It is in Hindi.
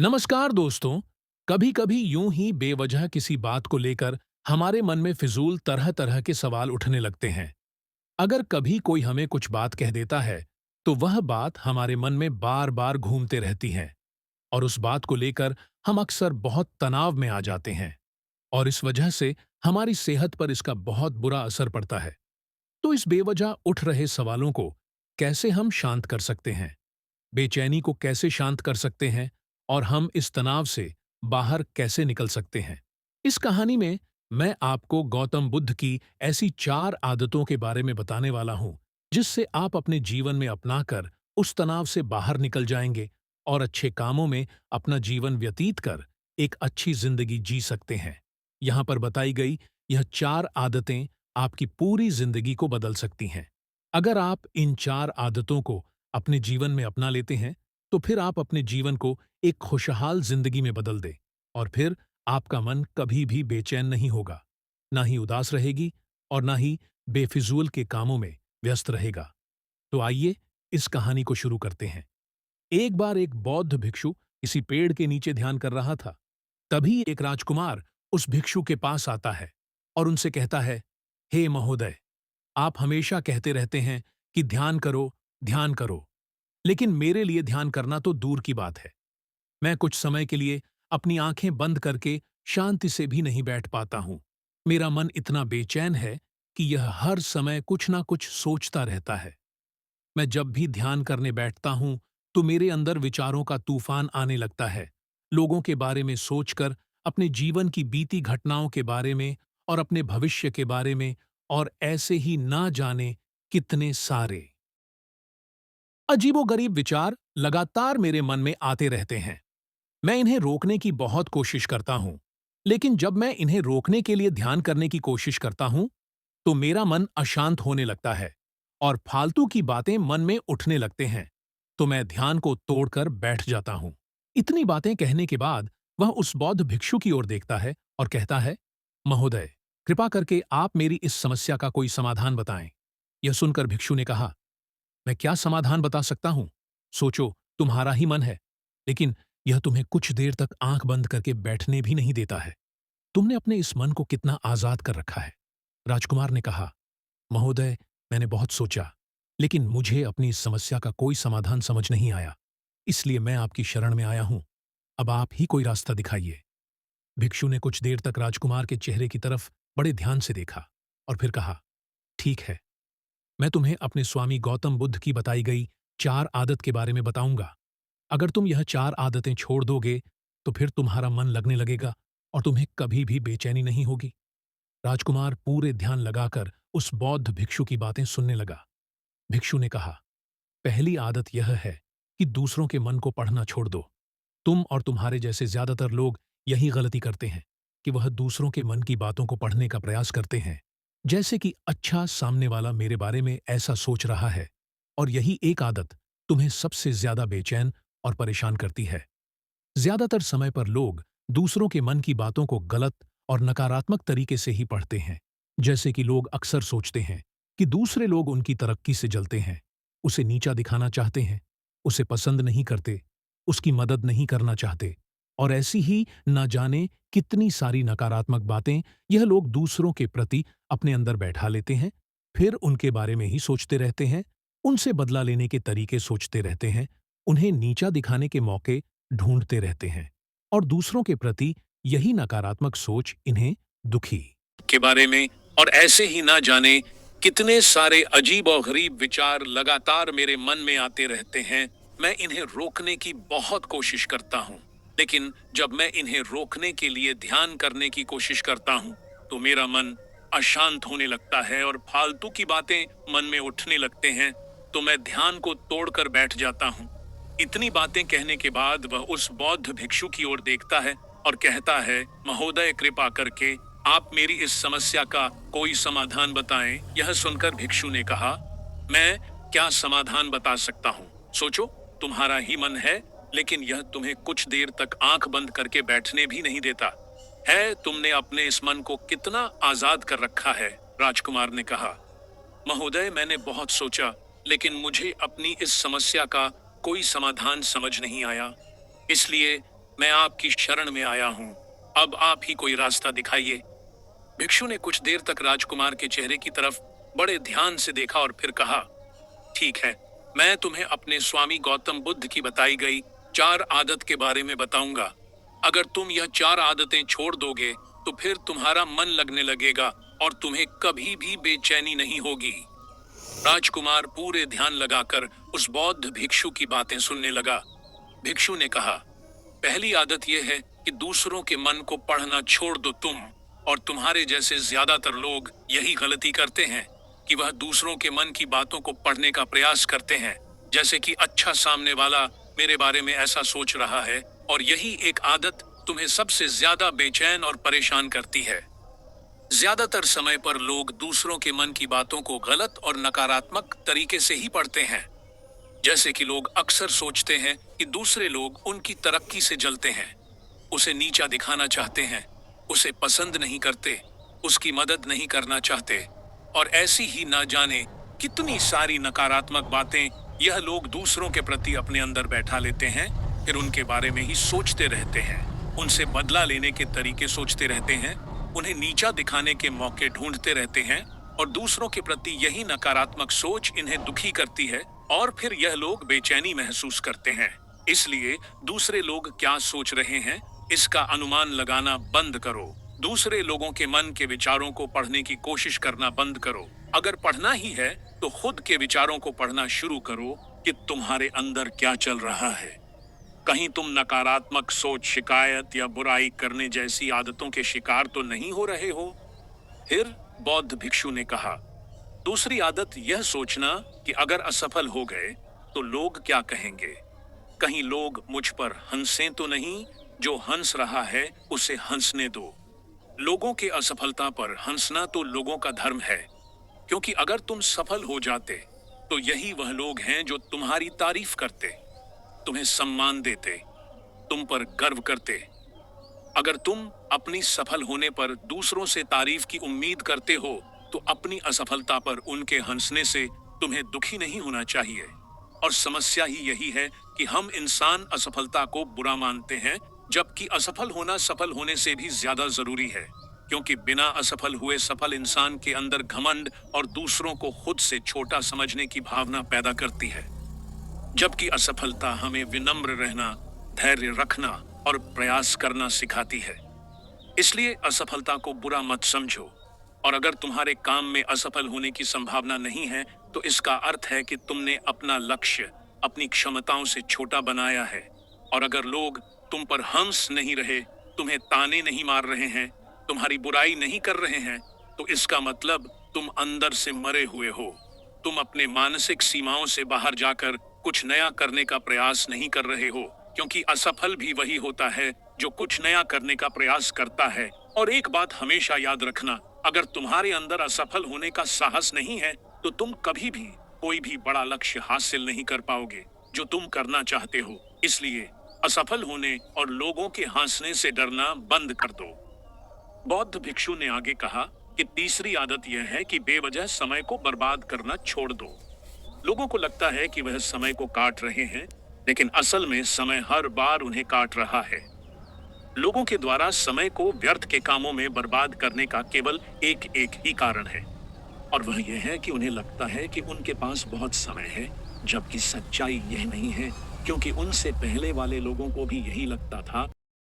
नमस्कार दोस्तों। कभी कभी यूं ही बेवजह किसी बात को लेकर हमारे मन में फिजूल तरह तरह के सवाल उठने लगते हैं। अगर कभी कोई हमें कुछ बात कह देता है तो वह बात हमारे मन में बार बार घूमते रहती है और उस बात को लेकर हम अक्सर बहुत तनाव में आ जाते हैं और इस वजह से हमारी सेहत पर इसका बहुत बुरा असर पड़ता है। तो इस बेवजह उठ रहे सवालों को कैसे हम शांत कर सकते हैं, बेचैनी को कैसे शांत कर सकते हैं और हम इस तनाव से बाहर कैसे निकल सकते हैं। इस कहानी में मैं आपको गौतम बुद्ध की ऐसी 4 आदतों के बारे में बताने वाला हूं जिससे आप अपने जीवन में अपनाकर उस तनाव से बाहर निकल जाएंगे और अच्छे कामों में अपना जीवन व्यतीत कर एक अच्छी जिंदगी जी सकते हैं। यहां पर बताई गई यह 4 आदतें आपकी पूरी जिंदगी को बदल सकती हैं। अगर आप इन 4 आदतों को अपने जीवन में अपना लेते हैं तो फिर आप अपने जीवन को एक खुशहाल जिंदगी में बदल दें और फिर आपका मन कभी भी बेचैन नहीं होगा, ना ही उदास रहेगी और ना ही बेफिजूल के कामों में व्यस्त रहेगा। तो आइए इस कहानी को शुरू करते हैं। एक बार एक बौद्ध भिक्षु किसी पेड़ के नीचे ध्यान कर रहा था। तभी एक राजकुमार उस भिक्षु के पास आता है और उनसे कहता है, हे महोदय, आप हमेशा कहते रहते हैं कि ध्यान करो, लेकिन मेरे लिए ध्यान करना तो दूर की बात है। मैं कुछ समय के लिए अपनी आंखें बंद करके शांति से भी नहीं बैठ पाता हूं। मेरा मन इतना बेचैन है कि यह हर समय कुछ ना कुछ सोचता रहता है। मैं जब भी ध्यान करने बैठता हूं तो मेरे अंदर विचारों का तूफान आने लगता है, लोगों के बारे में सोचकर, अपने जीवन की बीती घटनाओं के बारे में और अपने भविष्य के बारे में, और ऐसे ही ना जाने कितने सारे अजीबोगरीब विचार लगातार मेरे मन में आते रहते हैं। मैं इन्हें रोकने की बहुत कोशिश करता हूं, लेकिन जब मैं इन्हें रोकने के लिए ध्यान करने की कोशिश करता हूं, तो मेरा मन अशांत होने लगता है और फालतू की बातें मन में उठने लगते हैं। तो मैं ध्यान को तोड़कर बैठ जाता हूं। इतनी बातें कहने के बाद वह उस बौद्ध भिक्षु की ओर देखता है और कहता है, महोदय, कृपा करके आप मेरी इस समस्या का कोई समाधान बताएं। यह सुनकर भिक्षु ने कहा, मैं क्या समाधान बता सकता हूं? सोचो, तुम्हारा ही मन है, लेकिन यह तुम्हें कुछ देर तक आंख बंद करके बैठने भी नहीं देता है। तुमने अपने इस मन को कितना आजाद कर रखा है। राजकुमार ने कहा, महोदय, मैंने बहुत सोचा, लेकिन मुझे अपनी इस समस्या का कोई समाधान समझ नहीं आया। इसलिए मैं आपकी शरण में आया हूं। अब आप ही कोई रास्ता दिखाइए। भिक्षु ने कुछ देर तक राजकुमार के चेहरे की तरफ बड़े ध्यान से देखा और फिर कहा, ठीक है, मैं तुम्हें अपने स्वामी गौतम बुद्ध की बताई गई 4 आदत के बारे में बताऊंगा। अगर तुम यह 4 आदतें छोड़ दोगे तो फिर तुम्हारा मन लगने लगेगा और तुम्हें कभी भी बेचैनी नहीं होगी। राजकुमार पूरे ध्यान लगाकर उस बौद्ध भिक्षु की बातें सुनने लगा। भिक्षु ने कहा, पहली आदत यह है कि दूसरों के मन को पढ़ना छोड़ दो। तुम और तुम्हारे जैसे ज्यादातर लोग यही गलती करते हैं कि वह दूसरों के मन की बातों को पढ़ने का प्रयास करते हैं, जैसे कि अच्छा, सामने वाला मेरे बारे में ऐसा सोच रहा है। और यही एक आदत तुम्हें सबसे ज्यादा बेचैन और परेशान करती है। ज्यादातर समय पर लोग दूसरों के मन की बातों को गलत और नकारात्मक तरीके से ही पढ़ते हैं। जैसे कि लोग अक्सर सोचते हैं कि दूसरे लोग उनकी तरक्की से जलते हैं, उसे नीचा दिखाना चाहते हैं, उसे पसंद नहीं करते, उसकी मदद नहीं करना चाहते, और ऐसी ही ना जाने कितनी सारी नकारात्मक बातें यह लोग दूसरों के प्रति अपने अंदर बैठा लेते हैं। फिर उनके बारे में ही सोचते रहते हैं, उनसे बदला लेने के तरीके सोचते रहते हैं, उन्हें नीचा दिखाने के मौके ढूंढते रहते हैं, और दूसरों के प्रति यही नकारात्मक सोच इन्हें दुखी के बारे में, और ऐसे ही ना जाने कितने सारे अजीब और गरीब विचार लगातार मेरे मन में आते रहते हैं। मैं इन्हें रोकने की बहुत कोशिश करता हूँ, लेकिन जब मैं इन्हें रोकने के लिए ध्यान करने की कोशिश करता हूँ तो मेरा मन अशांत होने लगता है और फालतू की बातें मन में उठने लगते हैं। तो मैं ध्यान को तोड़कर बैठ जाता हूँ। इतनी बातें कहने के बाद वह उस बौद्ध भिक्षु की ओर देखता है और कहता है, महोदय, कृपा करके आप मेरी इस समस्या का कोई समाधान बताएं। यह सुनकर भिक्षु ने कहा, मैं क्या समाधान बता सकता हूँ? सोचो, तुम्हारा ही मन है, लेकिन यह तुम्हें कुछ देर तक आंख बंद करके बैठने भी नहीं देता है। तुमने अपने इस मन को कितना आजाद कर रखा है। राजकुमार ने कहा, महोदय, मैंने बहुत सोचा, लेकिन मुझे अपनी इस समस्या का कोई समाधान समझ नहीं आया। इसलिए मैं आपकी शरण में आया हूँ। अब आप ही कोई रास्ता दिखाइए। भिक्षु ने कुछ देर तक राजकुमार के चेहरे की तरफ बड़े ध्यान से देखा और फिर कहा, ठीक है, मैं तुम्हें अपने स्वामी गौतम बुद्ध की बताई गई 4 आदत के बारे में बताऊंगा। अगर तुम यह 4 आदतें छोड़ दोगे तो फिर तुम्हारा मन लगने लगेगा और तुम्हें कभी भी बेचैनी नहीं होगी। राजकुमार पूरे ध्यान लगाकर उस बौद्ध भिक्षु की बातें सुनने लगा। भिक्षु ने कहा, पहली आदत यह है कि दूसरों के मन को पढ़ना छोड़ दो तुम, और तुम्हारे जैसे ज्यादातर लोग यही गलती करते हैं कि वह दूसरों के मन की बातों को पढ़ने का प्रयास करते हैं, जैसे कि अच्छा सामने वाला मेरे बारे में ऐसा सोच रहा है, और यही एक आदत तुम्हें सबसे ज्यादा बेचैन और परेशान करती है। ज्यादातर समय पर लोग दूसरों के मन की बातों को गलत और नकारात्मक तरीके से ही पढ़ते हैं। जैसे कि लोग अक्सर सोचते हैं कि दूसरे लोग उनकी तरक्की से जलते हैं, उसे नीचा दिखाना चाहते हैं, उसे पसंद नहीं करते, उसकी मदद नहीं करना चाहते, और ऐसी ही ना जाने कितनी सारी नकारात्मक बातें यह लोग दूसरों के प्रति अपने अंदर बैठा लेते हैं। फिर उनके बारे में ही सोचते रहते हैं, उनसे बदला लेने के तरीके सोचते रहते हैं, उन्हें नीचा दिखाने के मौके ढूंढते रहते हैं, और दूसरों के प्रति यही नकारात्मक सोच इन्हें दुखी करती है, और फिर यह लोग बेचैनी महसूस करते हैं। इसलिए दूसरे लोग क्या सोच रहे हैं, इसका अनुमान लगाना बंद करो। दूसरे लोगों के मन के विचारों को पढ़ने की कोशिश करना बंद करो। अगर पढ़ना ही है तो खुद के विचारों को पढ़ना शुरू करो कि तुम्हारे अंदर क्या चल रहा है। कहीं तुम नकारात्मक सोच, शिकायत या बुराई करने जैसी आदतों के शिकार तो नहीं हो रहे हो? फिर बौद्ध भिक्षु ने कहा, दूसरी आदत यह सोचना कि अगर असफल हो गए तो लोग क्या कहेंगे। कहीं लोग मुझ पर हंसें तो नहीं, जो हंस रहा है उसे हंसने दो। लोगों के असफलता पर हंसना तो लोगों का धर्म है, क्योंकि अगर तुम सफल हो जाते तो यही वह लोग हैं जो तुम्हारी तारीफ करते, तुम्हें सम्मान देते, तुम पर गर्व करते। अगर तुम अपनी सफल होने पर दूसरों से तारीफ की उम्मीद करते हो तो अपनी असफलता पर उनके हंसने से तुम्हें दुखी नहीं होना चाहिए। और समस्या ही यही है कि हम इंसान असफलता को बुरा मानते हैं, जबकि असफल होना सफल होने से भी ज्यादा जरूरी है, क्योंकि बिना असफल हुए सफल इंसान के अंदर घमंड और दूसरों को खुद से छोटा समझने की भावना पैदा करती है, जबकि असफलता हमें विनम्र रहना, धैर्य रखना और प्रयास करना सिखाती है। इसलिए असफलता को बुरा मत समझो, और अगर तुम्हारे काम में असफल होने की संभावना नहीं है तो इसका अर्थ है कि तुमने अपना लक्ष्य अपनी क्षमताओं से छोटा बनाया है। और अगर लोग तुम पर हंस नहीं रहे, तुम्हें ताने नहीं मार रहे हैं, तुम्हारी बुराई नहीं कर रहे हैं, तो इसका मतलब तुम अंदर से मरे हुए हो। तुम अपने मानसिक सीमाओं से बाहर जाकर कुछ नया करने का प्रयास नहीं कर रहे हो, क्योंकि असफल भी वही होता है जो कुछ नया करने का प्रयास करता है। और एक बात हमेशा याद रखना, अगर तुम्हारे अंदर असफल होने का साहस नहीं है तो तुम कभी भी कोई भी बड़ा लक्ष्य हासिल नहीं कर पाओगे जो तुम करना चाहते हो। इसलिए असफल होने और लोगों के हंसने से डरना बंद कर दो। बौद्ध भिक्षु ने आगे कहा कि तीसरी आदत यह है कि बेवजह समय को बर्बाद करना छोड़ दो। लोगों को लगता है कि वह समय को काट रहे हैं, लेकिन असल में समय हर बार उन्हें काट रहा है। लोगों के द्वारा समय को व्यर्थ के कामों में बर्बाद करने का केवल एक ही कारण है, और वह यह है कि उन्हें लगता है कि उनके पास बहुत समय है, जबकि सच्चाई यह नहीं है, क्योंकि उनसे पहले वाले लोगों को भी यही लगता था।